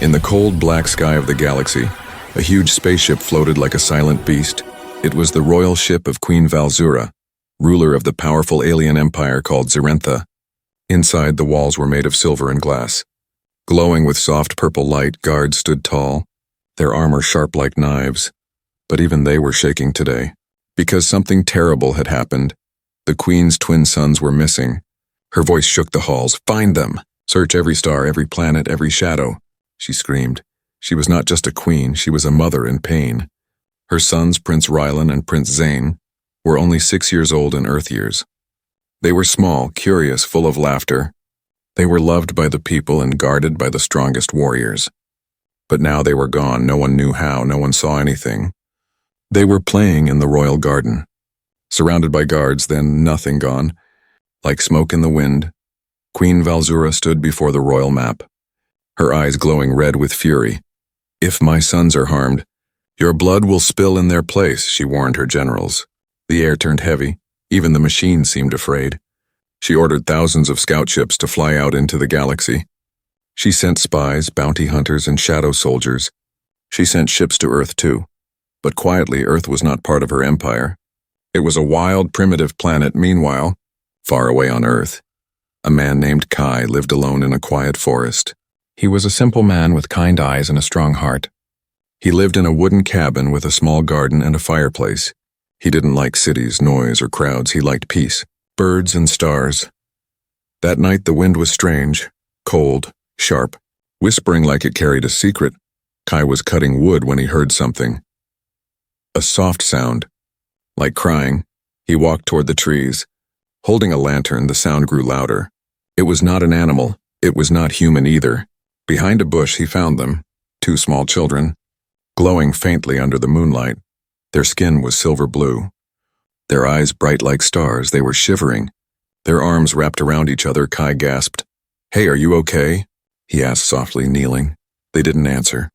In the cold black sky of the galaxy, a huge spaceship floated like a silent beast. It was the royal ship of Queen Valzura, ruler of the powerful alien empire called Zerentha. Inside, the walls were made of silver and glass. Glowing with soft purple light, guards stood tall, their armor sharp like knives. But even they were shaking today, because something terrible had happened. The Queen's twin sons were missing. Her voice shook the halls. "Find them! Search every star, every planet, every shadow," she screamed. She was not just a queen, she was a mother in pain. Her sons, Prince Rylan and Prince Zane, were only 6 years old in Earth years. They were small, curious, full of laughter. They were loved by the people and guarded by the strongest warriors. But now they were gone. No one knew how, no one saw anything. They were playing in the royal garden. Surrounded by guards, then nothing gone. Like smoke in the wind, Queen Valzura stood before the royal map, her eyes glowing red with fury. "If my sons are harmed, your blood will spill in their place," she warned her generals. The air turned heavy. Even the machines seemed afraid. She ordered thousands of scout ships to fly out into the galaxy. She sent spies, bounty hunters, and shadow soldiers. She sent ships to Earth too. But quietly, Earth was not part of her empire. It was a wild, primitive planet. Meanwhile, far away on Earth, a man named Kai lived alone in a quiet forest. He was a simple man with kind eyes and a strong heart. He lived in a wooden cabin with a small garden and a fireplace. He didn't like cities, noise, or crowds. He liked peace, birds, and stars. That night the wind was strange, cold, sharp, whispering like it carried a secret. Kai was cutting wood when he heard something. A soft sound, like crying. He walked toward the trees. Holding a lantern, the sound grew louder. It was not an animal. It was not human either. Behind a bush he found them, 2 small children, glowing faintly under the moonlight. Their skin was silver blue. Their eyes bright like stars. They were shivering. Their arms wrapped around each other. Kai gasped. "Hey, are you okay?" he asked softly, kneeling. They didn't answer.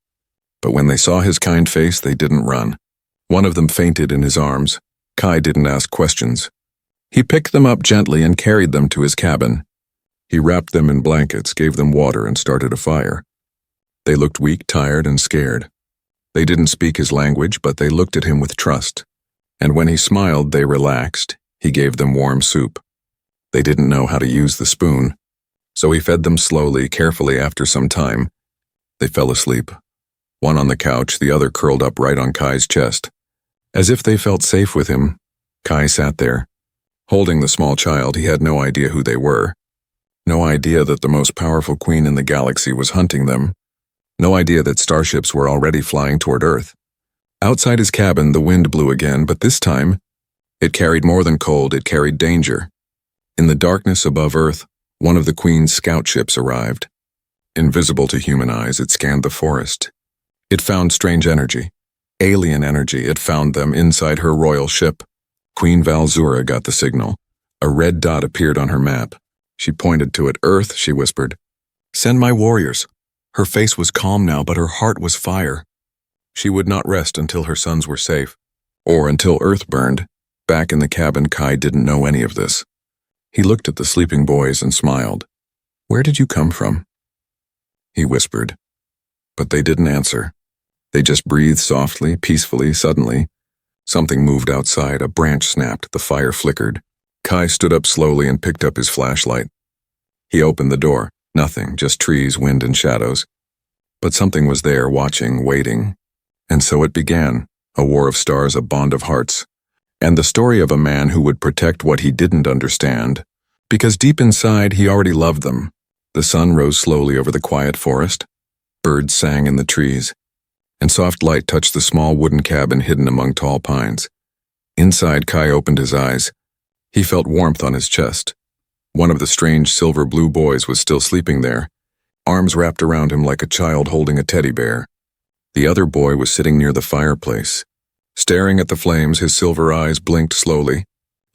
But when they saw his kind face, they didn't run. One of them fainted in his arms. Kai didn't ask questions. He picked them up gently and carried them to his cabin. He wrapped them in blankets, gave them water, and started a fire. They looked weak, tired, and scared. They didn't speak his language, but they looked at him with trust. And when he smiled, they relaxed. He gave them warm soup. They didn't know how to use the spoon, so he fed them slowly, carefully. After some time, they fell asleep. One on the couch, the other curled up right on Kai's chest. As if they felt safe with him, Kai sat there, holding the small child. He had no idea who they were. No idea that the most powerful queen in the galaxy was hunting them. No idea that starships were already flying toward Earth. Outside his cabin, the wind blew again, but this time, it carried more than cold. It carried danger. In the darkness above Earth, one of the Queen's scout ships arrived. Invisible to human eyes, it scanned the forest. It found strange energy, alien energy. It found them inside her royal ship. Queen Valzura got the signal. A red dot appeared on her map. She pointed to it. "Earth," she whispered. "Send my warriors." Her face was calm now, but her heart was fire. She would not rest until her sons were safe, or until Earth burned. Back in the cabin, Kai didn't know any of this. He looked at the sleeping boys and smiled. "Where did you come from?" he whispered. But they didn't answer. They just breathed softly, peacefully. Suddenly, something moved outside. A branch snapped. The fire flickered. Kai stood up slowly and picked up his flashlight. He opened the door. Nothing, just trees, wind, and shadows. But something was there, watching, waiting. And so it began, a war of stars, a bond of hearts, and the story of a man who would protect what he didn't understand, because deep inside he already loved them. The sun rose slowly over the quiet forest. Birds sang in the trees, and soft light touched the small wooden cabin hidden among tall pines. Inside, Kai opened his eyes. He felt warmth on his chest. One of the strange silver blue boys was still sleeping there, arms wrapped around him like a child holding a teddy bear. The other boy was sitting near the fireplace. Staring at the flames, his silver eyes blinked slowly,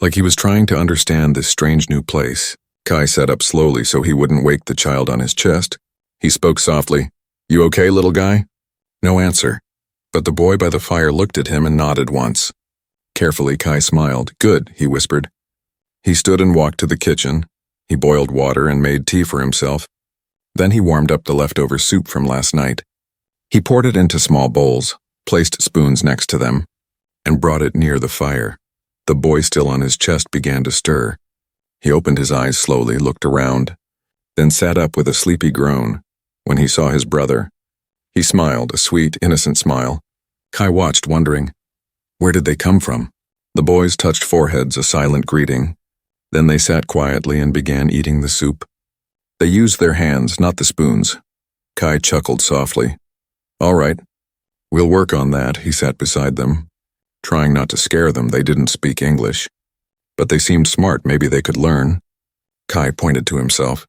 like he was trying to understand this strange new place. Kai sat up slowly so he wouldn't wake the child on his chest. He spoke softly. "You okay, little guy?" No answer, but the boy by the fire looked at him and nodded once. Carefully, Kai smiled. "Good," he whispered. He stood and walked to the kitchen. He boiled water and made tea for himself. Then he warmed up the leftover soup from last night. He poured it into small bowls, placed spoons next to them, and brought it near the fire. The boy still on his chest began to stir. He opened his eyes slowly, looked around, then sat up with a sleepy groan when he saw his brother. He smiled, a sweet, innocent smile. Kai watched, wondering, where did they come from? The boys touched foreheads, a silent greeting. Then they sat quietly and began eating the soup. They used their hands, not the spoons. Kai chuckled softly. All right, we'll work on that. He sat beside them, trying not to scare them. They didn't speak English, but they seemed smart. Maybe they could learn. Kai pointed to himself.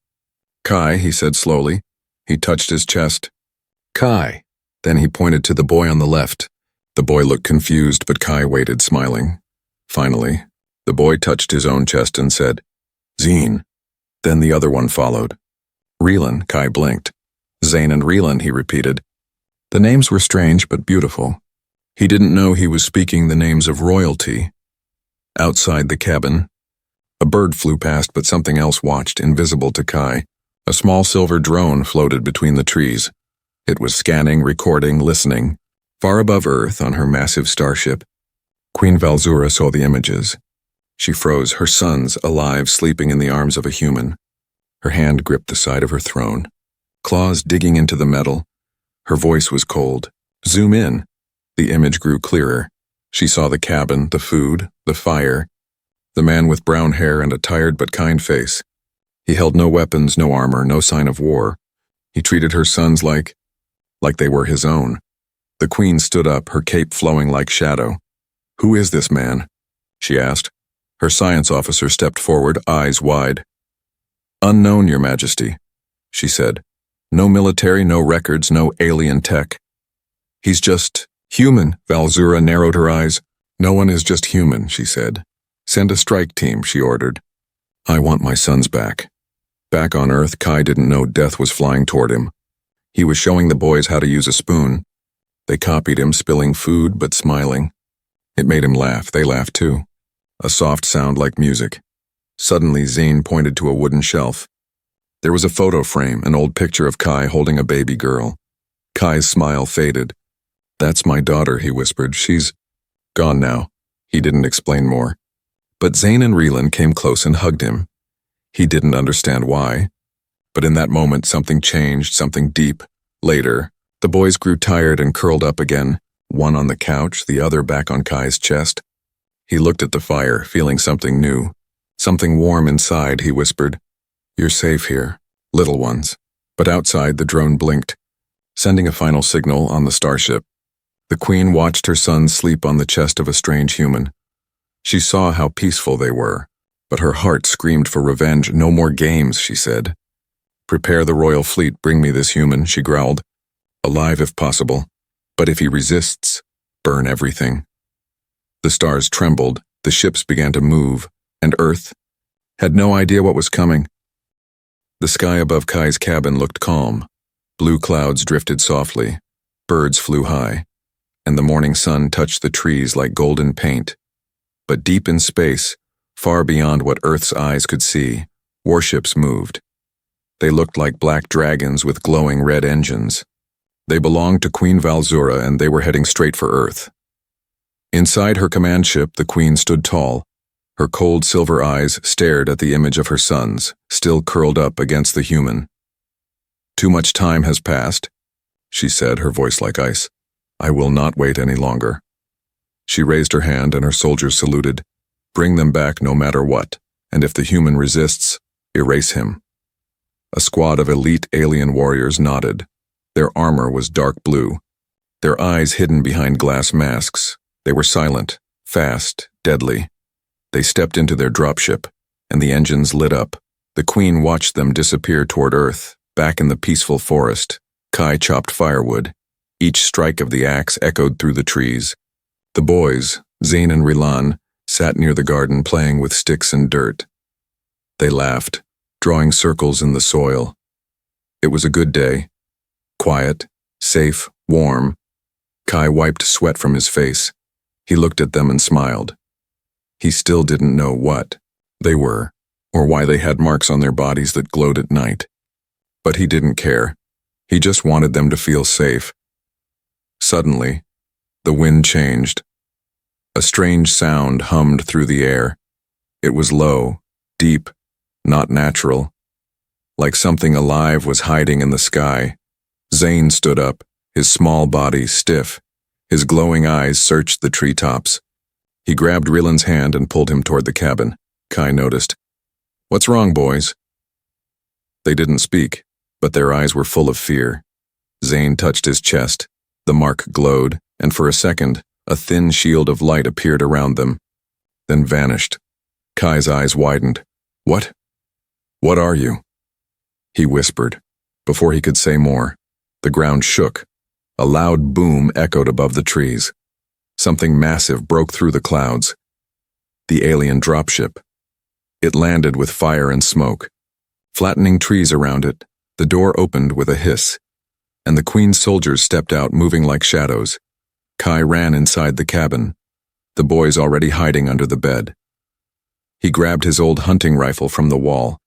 Kai, he said slowly. He touched his chest. Kai. Then he pointed to the boy on the left. The boy looked confused, but Kai waited, smiling. Finally, the boy touched his own chest and said, Zine. Then the other one followed. Reelan, Kai blinked. Zane and Reelan, he repeated. The names were strange but beautiful. He didn't know he was speaking the names of royalty. Outside the cabin, a bird flew past, but something else watched, invisible to Kai. A small silver drone floated between the trees. It was scanning, recording, listening. Far above Earth, on her massive starship, Queen Valzura saw the images. She froze, her sons, alive, sleeping in the arms of a human. Her hand gripped the side of her throne, claws digging into the metal. Her voice was cold. Zoom in. The image grew clearer. She saw the cabin, the food, the fire, the man with brown hair and a tired but kind face. He held no weapons, no armor, no sign of war. He treated her sons like they were his own. The queen stood up, her cape flowing like shadow. Who is this man? She asked. Her science officer stepped forward, eyes wide. Unknown, Your Majesty, she said. No military, no records, no alien tech. He's just human. Valzura narrowed her eyes. No one is just human, she said. Send a strike team, she ordered. I want my sons back. Back on Earth, Kai didn't know death was flying toward him. He was showing the boys how to use a spoon. They copied him, spilling food but smiling. It made him laugh. They laughed too. A soft sound like music. Suddenly, Zane pointed to a wooden shelf. There was a photo frame, an old picture of Kai holding a baby girl. Kai's smile faded. That's my daughter, he whispered. She's gone now. He didn't explain more. But Zane and Reelan came close and hugged him. He didn't understand why. But in that moment, something changed, something deep. Later, the boys grew tired and curled up again, one on the couch, the other back on Kai's chest. He looked at the fire, feeling something new. Something warm inside, he whispered. You're safe here, little ones. But outside, the drone blinked, sending a final signal on the starship. The queen watched her sons sleep on the chest of a strange human. She saw how peaceful they were, but her heart screamed for revenge. No more games, she said. Prepare the royal fleet, bring me this human, she growled. Alive if possible, but if he resists, burn everything. The stars trembled, the ships began to move, and Earth had no idea what was coming. The sky above Kai's cabin looked calm. Blue clouds drifted softly, birds flew high, and the morning sun touched the trees like golden paint. But deep in space, far beyond what Earth's eyes could see, warships moved. They looked like black dragons with glowing red engines. They belonged to Queen Valzura, and they were heading straight for Earth. Inside her command ship, the queen stood tall. Her cold silver eyes stared at the image of her sons, still curled up against the human. Too much time has passed, she said, her voice like ice. I will not wait any longer. She raised her hand and her soldiers saluted. Bring them back no matter what, and if the human resists, erase him. A squad of elite alien warriors nodded. Their armor was dark blue, their eyes hidden behind glass masks. They were silent, fast, deadly. They stepped into their dropship, and the engines lit up. The queen watched them disappear toward Earth, back in the peaceful forest. Kai chopped firewood. Each strike of the axe echoed through the trees. The boys, Zane and Reelan, sat near the garden playing with sticks and dirt. They laughed, drawing circles in the soil. It was a good day. Quiet, safe, warm. Kai wiped sweat from his face. He looked at them and smiled. He still didn't know what they were, or why they had marks on their bodies that glowed at night. But he didn't care. He just wanted them to feel safe. Suddenly, the wind changed. A strange sound hummed through the air. It was low, deep, not natural. Like something alive was hiding in the sky. Zane stood up, his small body stiff. His glowing eyes searched the treetops. He grabbed Rylan's hand and pulled him toward the cabin. Kai noticed. "What's wrong, boys?" They didn't speak, but their eyes were full of fear. Zane touched his chest. The mark glowed, and for a second, a thin shield of light appeared around them, then vanished. Kai's eyes widened. "What? What are you?" He whispered. Before he could say more, the ground shook. A loud boom echoed above the trees. Something massive broke through the clouds. The alien dropship. It landed with fire and smoke. Flattening trees around it, the door opened with a hiss, and the Queen's soldiers stepped out, moving like shadows. Kai ran inside the cabin, the boys already hiding under the bed. He grabbed his old hunting rifle from the wall.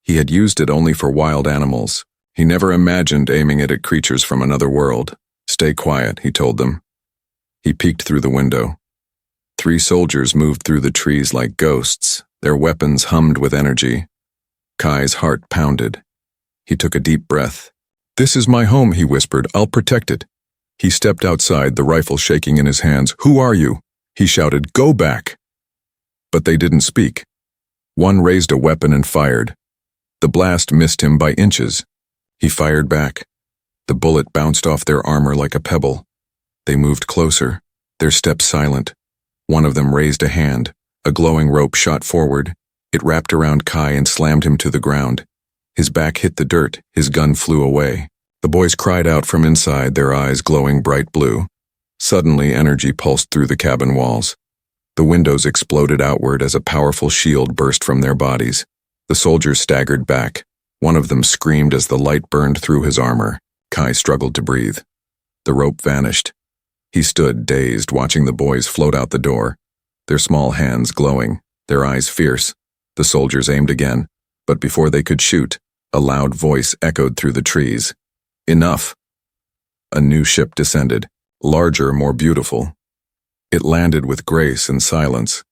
He had used it only for wild animals. He never imagined aiming it at creatures from another world. "Stay quiet," he told them. He peeked through the window. 3 soldiers moved through the trees like ghosts. Their weapons hummed with energy. Kai's heart pounded. He took a deep breath. "This is my home," he whispered. "I'll protect it." He stepped outside, the rifle shaking in his hands. "Who are you?" he shouted. "Go back!" But they didn't speak. One raised a weapon and fired. The blast missed him by inches. He fired back. The bullet bounced off their armor like a pebble. They moved closer, their steps silent. One of them raised a hand. A glowing rope shot forward. It wrapped around Kai and slammed him to the ground. His back hit the dirt. His gun flew away. The boys cried out from inside, their eyes glowing bright blue. Suddenly, energy pulsed through the cabin walls. The windows exploded outward as a powerful shield burst from their bodies. The soldiers staggered back. One of them screamed as the light burned through his armor. Kai struggled to breathe. The rope vanished. He stood, dazed, watching the boys float out the door, their small hands glowing, their eyes fierce. The soldiers aimed again, but before they could shoot, a loud voice echoed through the trees. "Enough!" A new ship descended, larger, more beautiful. It landed with grace and silence.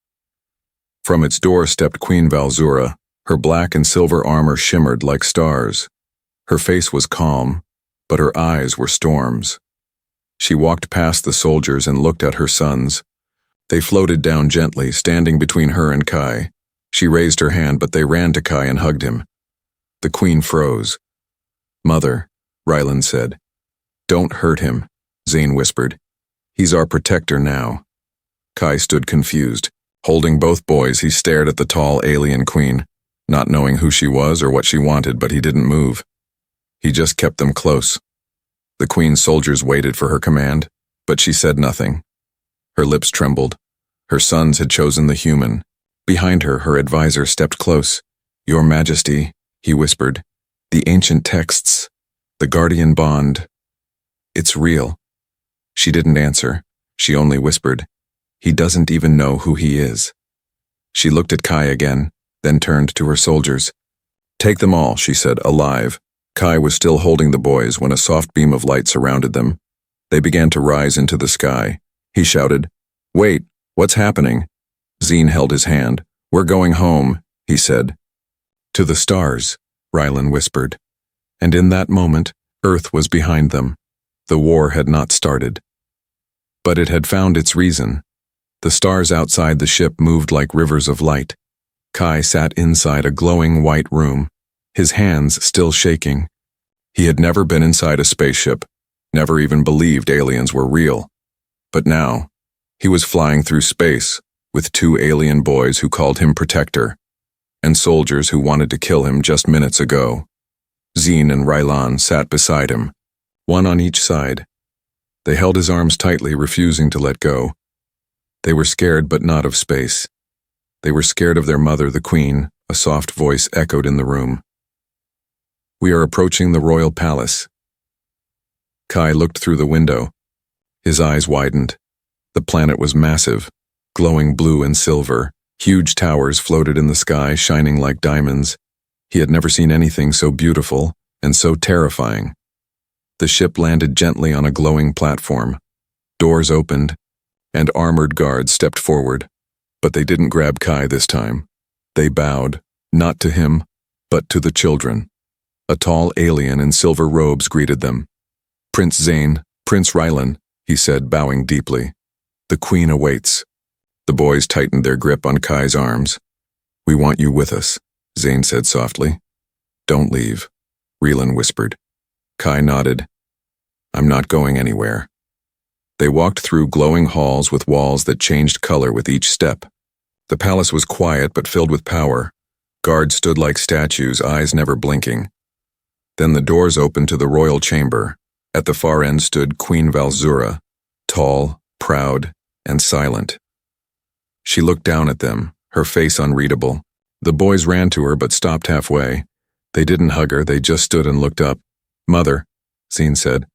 From its door stepped Queen Valzura. Her black and silver armor shimmered like stars. Her face was calm, but her eyes were storms. She walked past the soldiers and looked at her sons. They floated down gently, standing between her and Kai. She raised her hand, but they ran to Kai and hugged him. The Queen froze. "Mother," Rylan said. "Don't hurt him," Zane whispered. "He's our protector now." Kai stood confused. Holding both boys, he stared at the tall alien queen, not knowing who she was or what she wanted, but he didn't move. He just kept them close. The Queen's soldiers waited for her command, but she said nothing. Her lips trembled. Her sons had chosen the human. Behind her, her advisor stepped close. "Your Majesty," he whispered, "the ancient texts, the guardian bond. It's real." She didn't answer. She only whispered, "He doesn't even know who he is." She looked at Kai again, then turned to her soldiers. "Take them all," she said, "alive." Kai was still holding the boys when a soft beam of light surrounded them. They began to rise into the sky. He shouted, "Wait, what's happening?" Zine held his hand. "We're going home," he said. "To the stars," Rylan whispered. And in that moment, Earth was behind them. The war had not started. But it had found its reason. The stars outside the ship moved like rivers of light. Kai sat inside a glowing white room, his hands still shaking. He had never been inside a spaceship, never even believed aliens were real. But now, he was flying through space with 2 alien boys who called him protector, and soldiers who wanted to kill him just minutes ago. Zine and Rylan sat beside him, one on each side. They held his arms tightly, refusing to let go. They were scared, but not of space. They were scared of their mother, the Queen. A soft voice echoed in the room. "We are approaching the royal palace." Kai looked through the window. His eyes widened. The planet was massive, glowing blue and silver. Huge towers floated in the sky, shining like diamonds. He had never seen anything so beautiful, and so terrifying. The ship landed gently on a glowing platform. Doors opened, and armored guards stepped forward. But they didn't grab Kai this time. They bowed, not to him, but to the children. A tall alien in silver robes greeted them. "Prince Zane, Prince Rylan," he said, bowing deeply. "The Queen awaits." The boys tightened their grip on Kai's arms. "We want you with us," Zane said softly. "Don't leave," Rylan whispered. Kai nodded. "I'm not going anywhere." They walked through glowing halls with walls that changed color with each step. The palace was quiet but filled with power. Guards stood like statues, eyes never blinking. Then the doors opened to the royal chamber. At the far end stood Queen Valzura, tall, proud, and silent. She looked down at them, her face unreadable. The boys ran to her but stopped halfway. They didn't hug her, they just stood and looked up. "Mother," Zine said.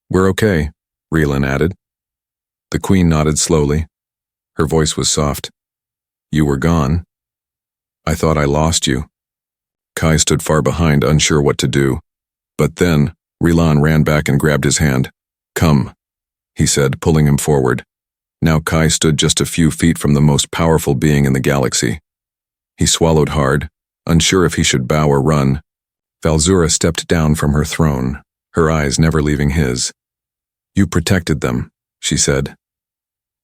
"We're okay," Rylan added. The Queen nodded slowly. Her voice was soft. "You were gone. I thought I lost you." Kai stood far behind, unsure what to do. But then, Rylan ran back and grabbed his hand. "Come," he said, pulling him forward. Now Kai stood just a few feet from the most powerful being in the galaxy. He swallowed hard, unsure if he should bow or run. Valzura stepped down from her throne, her eyes never leaving his. "You protected them," she said.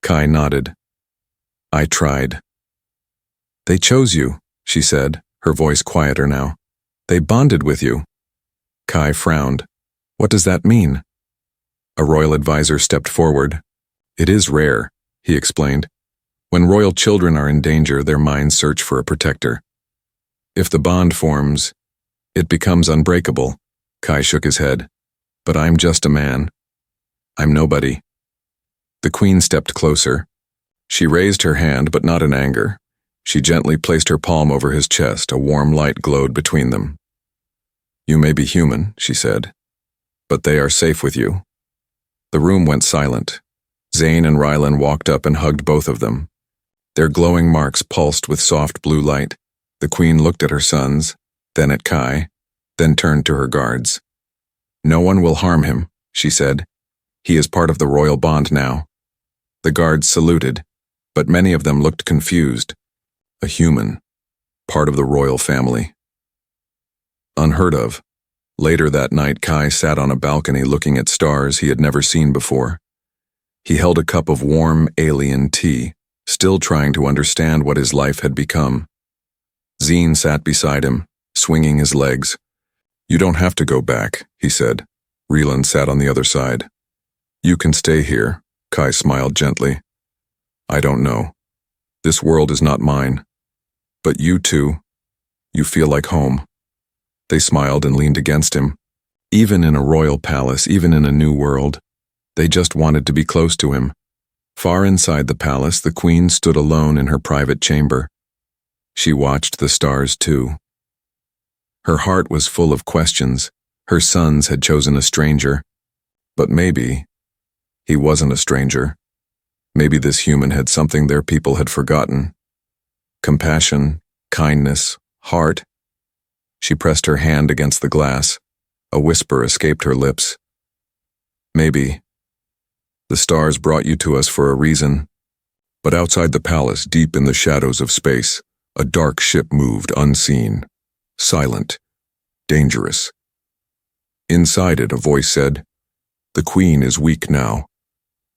Kai nodded. "I tried." "They chose you," she said, her voice quieter now. "They bonded with you." Kai frowned. "What does that mean?" A royal advisor stepped forward. "It is rare," he explained. "When royal children are in danger, their minds search for a protector. If the bond forms, it becomes unbreakable." Kai shook his head. "But I'm just a man. I'm nobody." The Queen stepped closer. She raised her hand, but not in anger. She gently placed her palm over his chest. A warm light glowed between them. "You may be human," she said, "but they are safe with you." The room went silent. Zane and Rylan walked up and hugged both of them. Their glowing marks pulsed with soft blue light. The Queen looked at her sons, then at Kai, then turned to her guards. "No one will harm him," she said. "He is part of the royal bond now." The guards saluted, but many of them looked confused. A human, part of the royal family. Unheard of. Later that night, Kai sat on a balcony looking at stars he had never seen before. He held a cup of warm, alien tea, still trying to understand what his life had become. Zine sat beside him, swinging his legs. "You don't have to go back," he said. Rylan sat on the other side. "You can stay here," Kai smiled gently. "I don't know. This world is not mine. But you two, you feel like home." They smiled and leaned against him. Even in a royal palace, even in a new world, they just wanted to be close to him. Far inside the palace, the Queen stood alone in her private chamber. She watched the stars too. Her heart was full of questions. Her sons had chosen a stranger. But maybe he wasn't a stranger. Maybe this human had something their people had forgotten. Compassion, kindness, heart. She pressed her hand against the glass. A whisper escaped her lips. "Maybe. The stars brought you to us for a reason." But outside the palace, deep in the shadows of space, a dark ship moved unseen, silent, dangerous. Inside it, a voice said, "The Queen is weak now.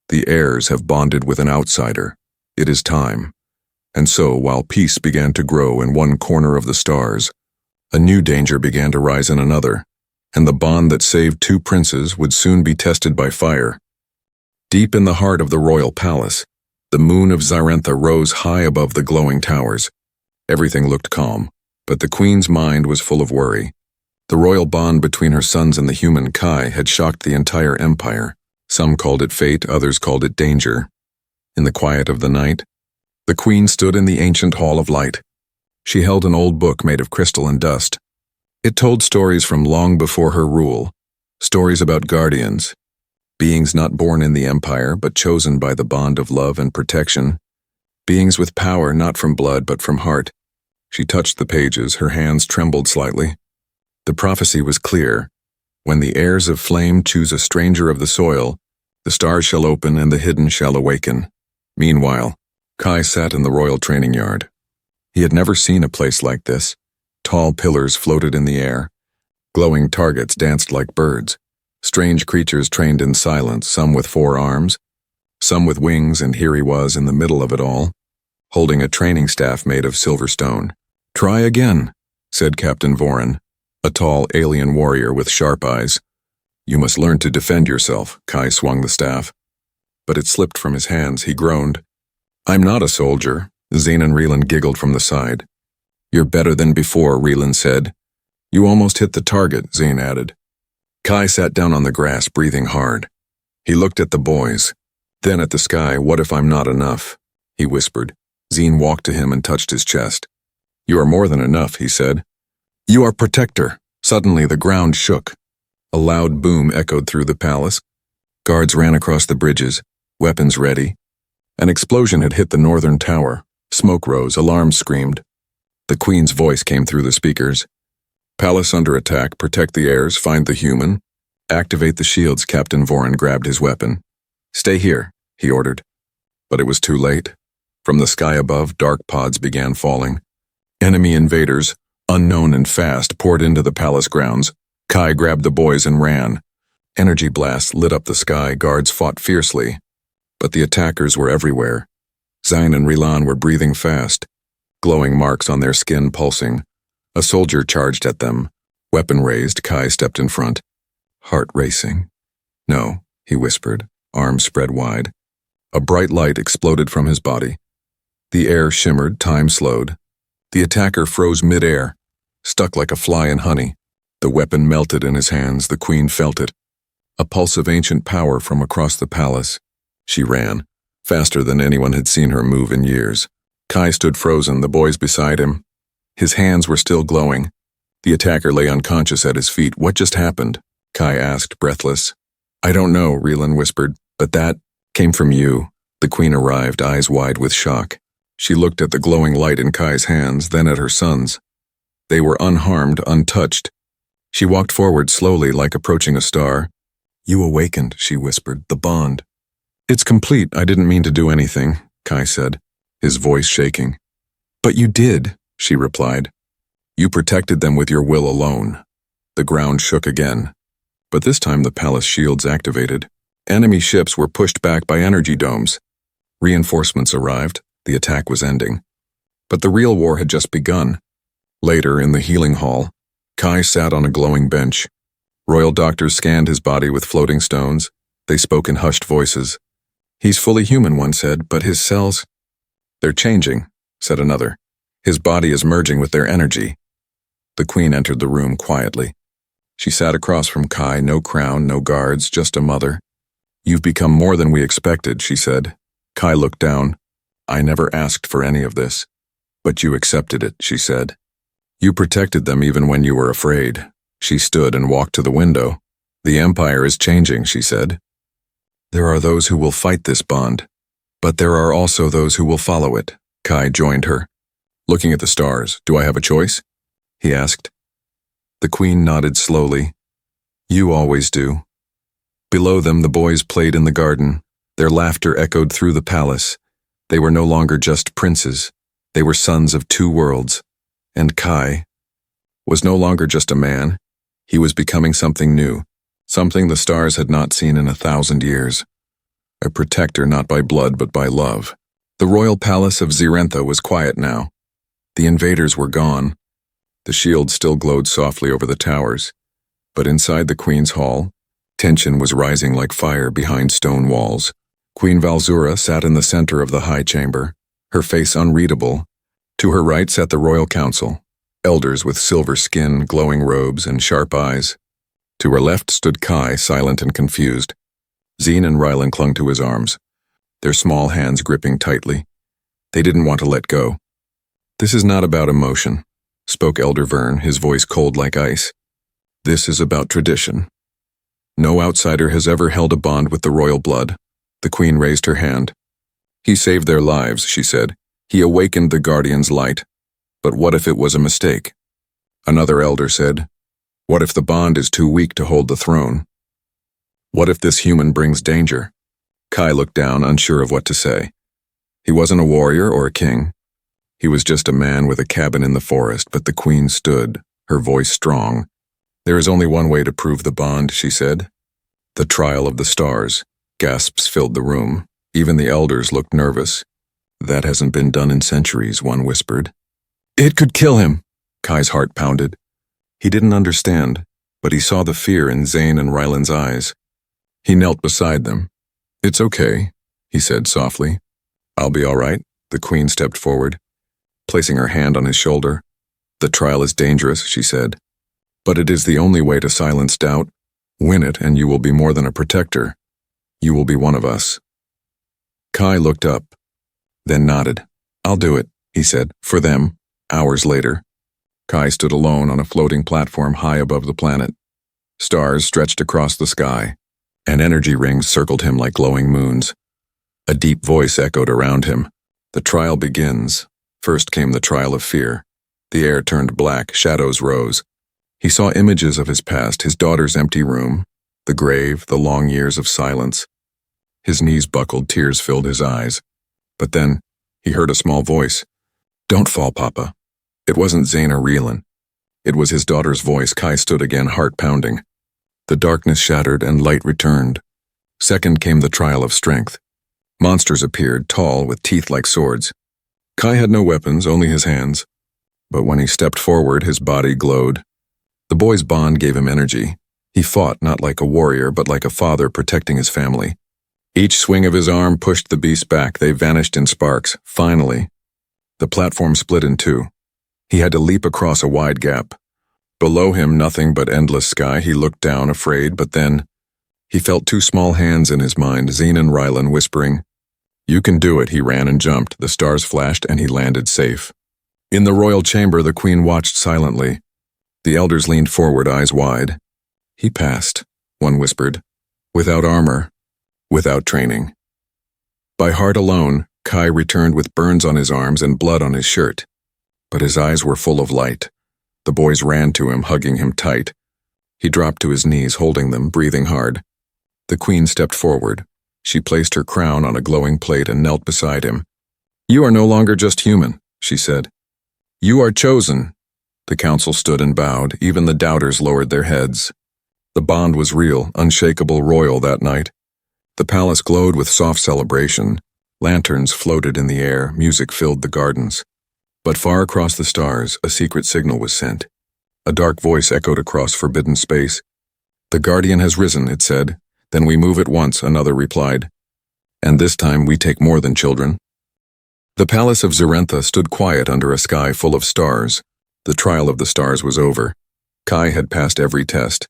The heirs have bonded with an outsider. It is time." And so, while peace began to grow in one corner of the stars, a new danger began to rise in another, and the bond that saved two princes would soon be tested by fire. Deep in the heart of the royal palace, the moon of Zarentha rose high above the glowing towers. Everything looked calm, but the Queen's mind was full of worry. The royal bond between her sons and the human Kai had shocked the entire empire. Some called it fate, others called it danger. In the quiet of the night, the Queen stood in the ancient hall of light. She held an old book made of crystal and dust. It told stories from long before her rule, stories about guardians, beings not born in the empire but chosen by the bond of love and protection, beings with power not from blood but from heart. She touched the pages, her hands trembled slightly. The prophecy was clear. When the heirs of flame choose a stranger of the soil, the stars shall open and the hidden shall awaken. Meanwhile, Kai sat in the royal training yard. He had never seen a place like this. Tall pillars floated in the air. Glowing targets danced like birds. Strange creatures trained in silence, some with 4 arms, some with wings, and here he was in the middle of it all, holding a training staff made of silver stone. "Try again," said Captain Voran, a tall alien warrior with sharp eyes. "You must learn to defend yourself." Kai swung the staff. But it slipped from his hands. He groaned. "I'm not a soldier." Zane and Relan giggled from the side. "You're better than before," Relan said. "You almost hit the target," Zane added. Kai sat down on the grass, breathing hard. He looked at the boys, then at the sky. "What if I'm not enough?" he whispered. Zane walked to him and touched his chest. "You are more than enough," he said. "You are protector." Suddenly the ground shook. A loud boom echoed through the palace. Guards ran across the bridges, weapons ready. An explosion had hit the northern tower. Smoke rose, alarms screamed. The Queen's voice came through the speakers. "Palace under attack, protect the heirs, find the human. Activate the shields." Captain Voran grabbed his weapon. "Stay here," he ordered. But it was too late. From the sky above, dark pods began falling. Enemy invaders, unknown and fast, poured into the palace grounds. Kai grabbed the boys and ran. Energy blasts lit up the sky. Guards fought fiercely. But the attackers were everywhere. Zine and Relan were breathing fast, glowing marks on their skin pulsing. A soldier charged at them. Weapon raised, Kai stepped in front. Heart racing. "No," he whispered, arms spread wide. A bright light exploded from his body. The air shimmered, time slowed. The attacker froze mid-air, stuck like a fly in honey. The weapon melted in his hands. The Queen felt it. A pulse of ancient power from across the palace. She ran, faster than anyone had seen her move in years. Kai stood frozen, the boys beside him. His hands were still glowing. The attacker lay unconscious at his feet. "What just happened?" Kai asked, breathless. "I don't know," Relan whispered, "but that came from you." The Queen arrived, eyes wide with shock. She looked at the glowing light in Kai's hands, then at her sons. They were unharmed, untouched. She walked forward slowly, like approaching a star. "You awakened," she whispered, "the bond." "It's complete. I didn't mean to do anything," Kai said, his voice shaking. "But you did," she replied. "You protected them with your will alone." The ground shook again. But this time the palace shields activated. Enemy ships were pushed back by energy domes. Reinforcements arrived. The attack was ending. But the real war had just begun. Later, in the healing hall, Kai sat on a glowing bench. Royal doctors scanned his body with floating stones. They spoke in hushed voices. "He's fully human," one said, "but his cells—" "They're changing," said another. "His body is merging with their energy." The Queen entered the room quietly. She sat across from Kai, no crown, no guards, just a mother. "You've become more than we expected," she said. Kai looked down. "I never asked for any of this." "But you accepted it," she said. "You protected them even when you were afraid." She stood and walked to the window. "The Empire is changing," she said. "There are those who will fight this bond, but there are also those who will follow it." Kai joined her. Looking at the stars, "Do I have a choice?" he asked. The Queen nodded slowly. "You always do." Below them, the boys played in the garden. Their laughter echoed through the palace. They were no longer just princes. They were sons of 2 worlds. And Kai was no longer just a man. He was becoming something new, something the stars had not seen in 1,000 years. A protector not by blood but by love. The royal palace of Zirentha was quiet now. The invaders were gone. The shield still glowed softly over the towers. But inside the Queen's hall, tension was rising like fire behind stone walls. Queen Valzura sat in the center of the high chamber, her face unreadable. To her right sat the royal council, elders with silver skin, glowing robes, and sharp eyes. To her left stood Kai, silent and confused. Zine and Rylan clung to his arms, their small hands gripping tightly. They didn't want to let go. "This is not about emotion," spoke Elder Vern, his voice cold like ice. "This is about tradition. No outsider has ever held a bond with the royal blood." The Queen raised her hand. "He saved their lives," she said. "He awakened the Guardian's light. But what if it was a mistake?" Another elder said, What if the bond is too weak to hold the throne? What if this human brings danger? Kai looked down, unsure of what to say. He wasn't a warrior or a king. He was just a man with a cabin in the forest, but the queen stood, her voice strong. There is only one way to prove the bond, she said. The trial of the stars. Gasps filled the room. Even the elders looked nervous. That hasn't been done in centuries, one whispered. It could kill him, Kai's heart pounded. He didn't understand, but he saw the fear in Zane and Ryland's eyes. He knelt beside them. It's okay, he said softly. I'll be all right, the queen stepped forward, placing her hand on his shoulder. The trial is dangerous, she said, but it is the only way to silence doubt. Win it and you will be more than a protector. You will be one of us. Kai looked up, then nodded. I'll do it, he said, for them. Hours later, Kai stood alone on a floating platform high above the planet. Stars stretched across the sky, and energy rings circled him like glowing moons. A deep voice echoed around him. The trial begins. First came the trial of fear. The air turned black, shadows rose. He saw images of his past, his daughter's empty room, the grave, the long years of silence. His knees buckled, tears filled his eyes. But then, he heard a small voice. Don't fall, Papa. It wasn't Zane or Ryland. It was his daughter's voice. Kai stood again, heart pounding. The darkness shattered and light returned. Second came the trial of strength. Monsters appeared, tall, with teeth like swords. Kai had no weapons, only his hands. But when he stepped forward, his body glowed. The boy's bond gave him energy. He fought not like a warrior, but like a father protecting his family. Each swing of his arm pushed the beasts back. They vanished in sparks. Finally, the platform split in two. He had to leap across a wide gap. Below him, nothing but endless sky. He looked down, afraid, but then he felt two small hands in his mind, Zane and Ryland, whispering, You can do it. He ran and jumped. The stars flashed, and he landed safe. In the royal chamber, the queen watched silently. The elders leaned forward, eyes wide. He passed, one whispered, without armor, without training. By heart alone, Kai returned with burns on his arms and blood on his shirt. But his eyes were full of light. The boys ran to him, hugging him tight. He dropped to his knees, holding them, breathing hard. The queen stepped forward. She placed her crown on a glowing plate and knelt beside him. You are no longer just human, she said. You are chosen. The council stood and bowed. Even the doubters lowered their heads. The bond was real, unshakable, royal that night. The palace glowed with soft celebration. Lanterns floated in the air, music filled the gardens. But far across the stars, a secret signal was sent. A dark voice echoed across forbidden space. The guardian has risen, it said. Then we move at once, another replied. And this time we take more than children. The palace of Zarentha stood quiet under a sky full of stars. The trial of the stars was over. Kai had passed every test.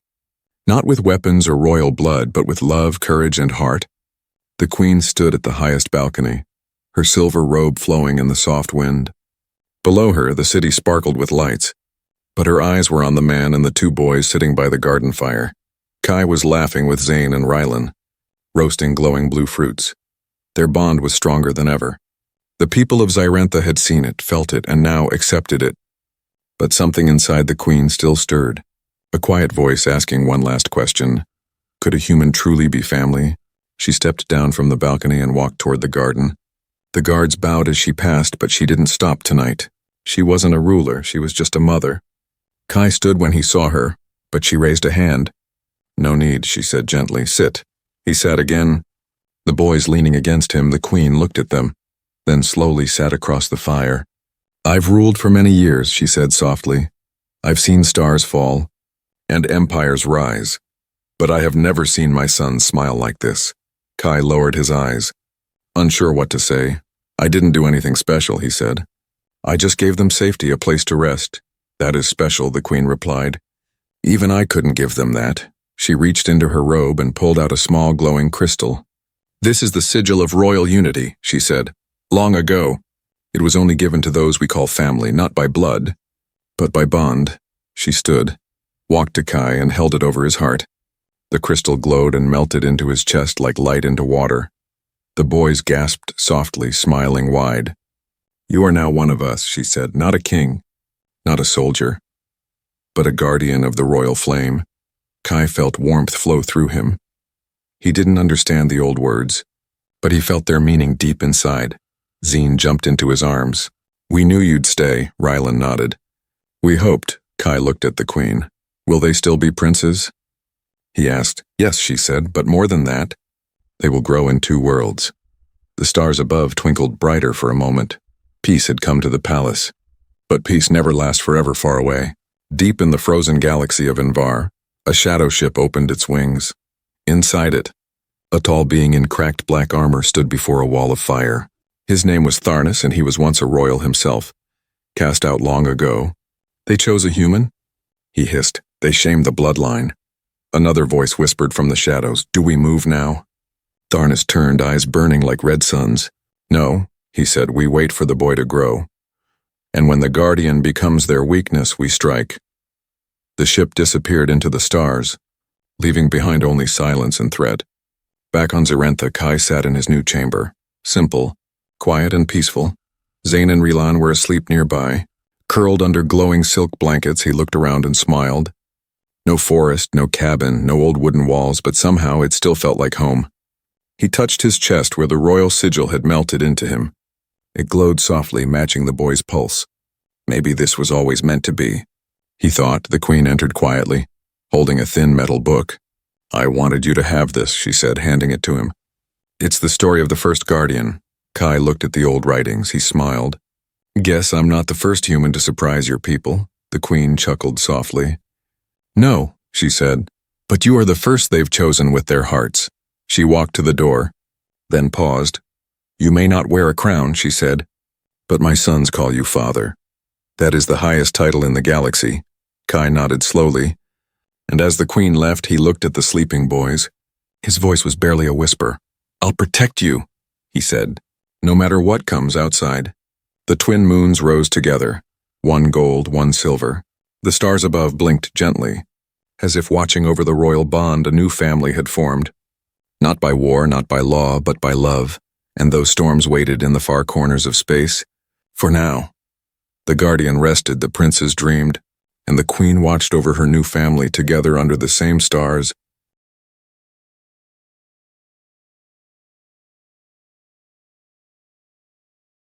Not with weapons or royal blood, but with love, courage, and heart. The queen stood at the highest balcony, her silver robe flowing in the soft wind. Below her, the city sparkled with lights, but her eyes were on the man and the two boys sitting by the garden fire. Kai was laughing with Zane and Ryland, roasting glowing blue fruits. Their bond was stronger than ever. The people of Zarentha had seen it, felt it, and now accepted it. But something inside the queen still stirred. A quiet voice asking one last question. Could a human truly be family? She stepped down from the balcony and walked toward the garden. The guards bowed as she passed, but she didn't stop tonight. She wasn't a ruler, she was just a mother. Kai stood when he saw her, but she raised a hand. No need, she said gently. Sit. He sat again. The boys leaning against him, the queen looked at them, then slowly sat across the fire. I've ruled for many years, she said softly. I've seen stars fall, and empires rise, but I have never seen my son smile like this. Kai lowered his eyes. Unsure what to say. I didn't do anything special, he said. I just gave them safety, a place to rest. That is special, the queen replied. Even I couldn't give them that. She reached into her robe and pulled out a small glowing crystal. This is the sigil of royal unity, she said. Long ago, it was only given to those we call family, not by blood, but by bond. She stood, walked to Kai and held it over his heart. The crystal glowed and melted into his chest like light into water. The boys gasped softly, smiling wide. You are now one of us, she said, not a king, not a soldier, but a guardian of the royal flame. Kai felt warmth flow through him. He didn't understand the old words, but he felt their meaning deep inside. Zine jumped into his arms. "We knew you'd stay," Rylan nodded. "We hoped." Kai looked at the queen. "Will they still be princes?" He asked. "Yes," she said, "but more than that. They will grow in two worlds." The stars above twinkled brighter for a moment. Peace had come to the palace. But peace never lasts forever far away. Deep in the frozen galaxy of Invar, a shadow ship opened its wings. Inside it, a tall being in cracked black armor stood before a wall of fire. His name was Tharnus, and he was once a royal himself, cast out long ago. "They chose a human?" he hissed. "They shamed the bloodline." Another voice whispered from the shadows, "Do we move now?" Tharnus turned, eyes burning like red suns. "No," he said, "we wait for the boy to grow. And when the guardian becomes their weakness, we strike." The ship disappeared into the stars, leaving behind only silence and threat. Back on Zarentha, Kai sat in his new chamber. Simple, quiet and peaceful. Zane and Rilan were asleep nearby. Curled under glowing silk blankets, he looked around and smiled. No forest, no cabin, no old wooden walls, but somehow it still felt like home. He touched his chest where the royal sigil had melted into him. It glowed softly, matching the boy's pulse. Maybe this was always meant to be, he thought. The queen entered quietly, holding a thin metal book. "I wanted you to have this," she said, handing it to him. "It's the story of the first guardian." Kai looked at the old writings. He smiled. "Guess I'm not the first human to surprise your people," the queen chuckled softly. "No," she said, "but you are the first they've chosen with their hearts." She walked to the door, then paused. "You may not wear a crown," she said, "but my sons call you father. That is the highest title in the galaxy." Kai nodded slowly, and as the queen left, he looked at the sleeping boys. His voice was barely a whisper. "I'll protect you," he said, "no matter what comes outside." The twin moons rose together, one gold, one silver. The stars above blinked gently, as if watching over the royal bond a new family had formed. Not by war, not by law, but by love, and those storms waited in the far corners of space. For now, the guardian rested, the princes dreamed, and the queen watched over her new family together under the same stars,